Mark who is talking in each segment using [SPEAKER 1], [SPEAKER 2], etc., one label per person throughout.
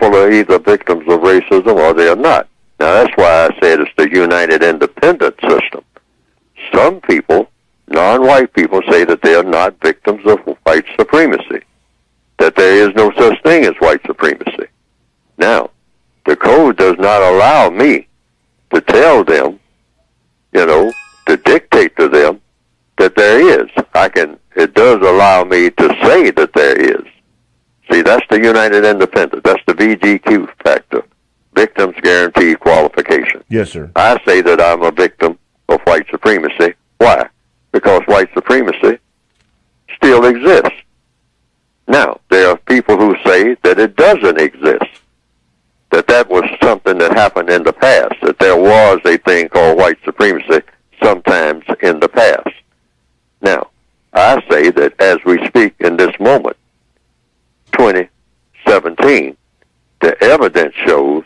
[SPEAKER 1] people are either victims of racism or they are not. Now, that's why I said it's the United Independent System. Some people, non-white people, say that they are not victims of white supremacy, that there is no such thing as white supremacy. Now, the code does not allow me to tell them, to dictate to them that there is. It does allow me to say that there is. See, that's the United Independent. That's the VGQ factor, Victims Guaranteed Qualification.
[SPEAKER 2] Yes, sir.
[SPEAKER 1] I say that I'm a victim of white supremacy. Why? Because white supremacy still exists. Now, there are people who say that it doesn't exist, that was something that happened in the past, that there was a thing called white supremacy sometimes in the past. Now, I say that as we speak in this moment, 2017, the evidence shows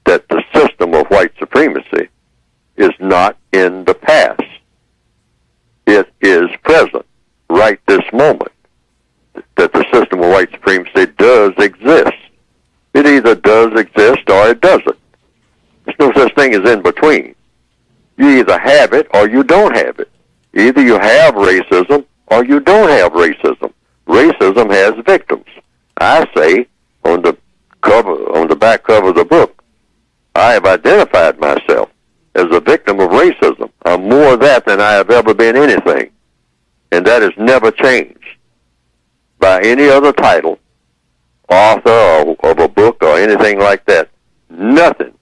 [SPEAKER 1] that the system of white supremacy is not in the past. It is present, right this moment, that the system of white supremacy does exist. It either does exist or it doesn't. There's no such thing as in between. You either have it or you don't have it. Either you have racism or you don't have racism. Racism has victims. I say on the back cover of the book, I have identified myself as a victim of racism. I'm more that than I have ever been anything. And that has never changed by any other title, author of a book or anything like that. Nothing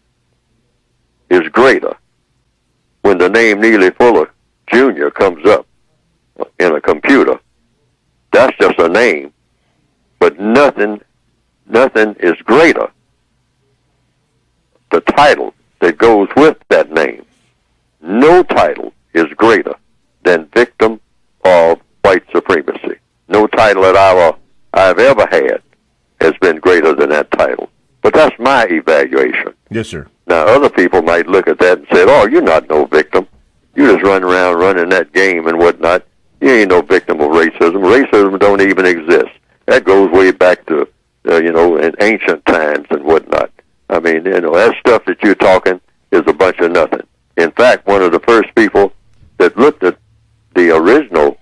[SPEAKER 1] is greater when the name Neely Fuller Jr. comes up in a computer. That's just a name, but nothing is greater. The title that goes with that name, no title is greater than victim of white supremacy. No title that I've ever had has been greater than that title. But that's my evaluation.
[SPEAKER 2] Yes, sir.
[SPEAKER 1] Now, other people might look at that and say, oh, you're not no victim. You just run around running that game and whatnot. You ain't no victim of racism. Racism don't even exist. That goes way back to, in ancient times and whatnot. I mean, that stuff that you're talking is a bunch of nothing. In fact, one of the first people that looked at the original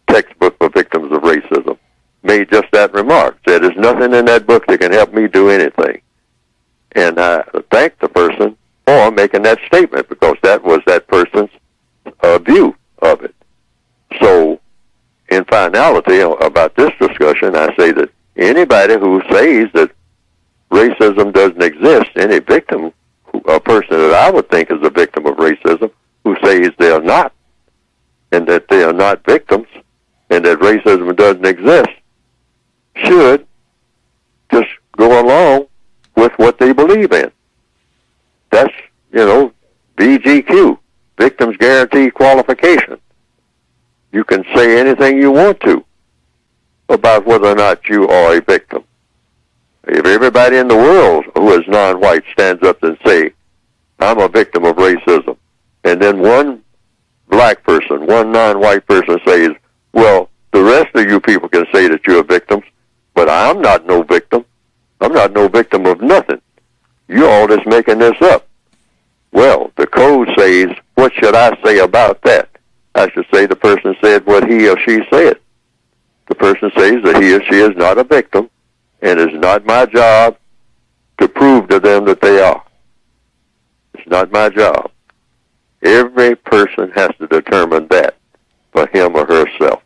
[SPEAKER 1] textbook for victims of racism made just that remark, said there's nothing in that book that can help me do anything. And I thank the person for making that statement, because that was that person's view of it. So, in finality, about this discussion, I say that anybody who says that racism doesn't exist, any victim, a person that I would think is a victim of racism, who says they are not, and that they are not victims, and that racism doesn't exist, should just go along with what they believe in. That's, VGQ, Victims Guaranteed Qualification. You can say anything you want to about whether or not you are a victim. If everybody in the world who is non-white stands up and say, I'm a victim of racism, and then one black person, one non-white person says, well, the rest of you people can say that you're victims, but I'm not no victim. I'm not no victim of nothing. You're all just making this up. Well, the code says, what should I say about that? I should say the person said what he or she said. The person says that he or she is not a victim, and it's not my job to prove to them that they are. It's not my job. Every person has to determine that for him or herself.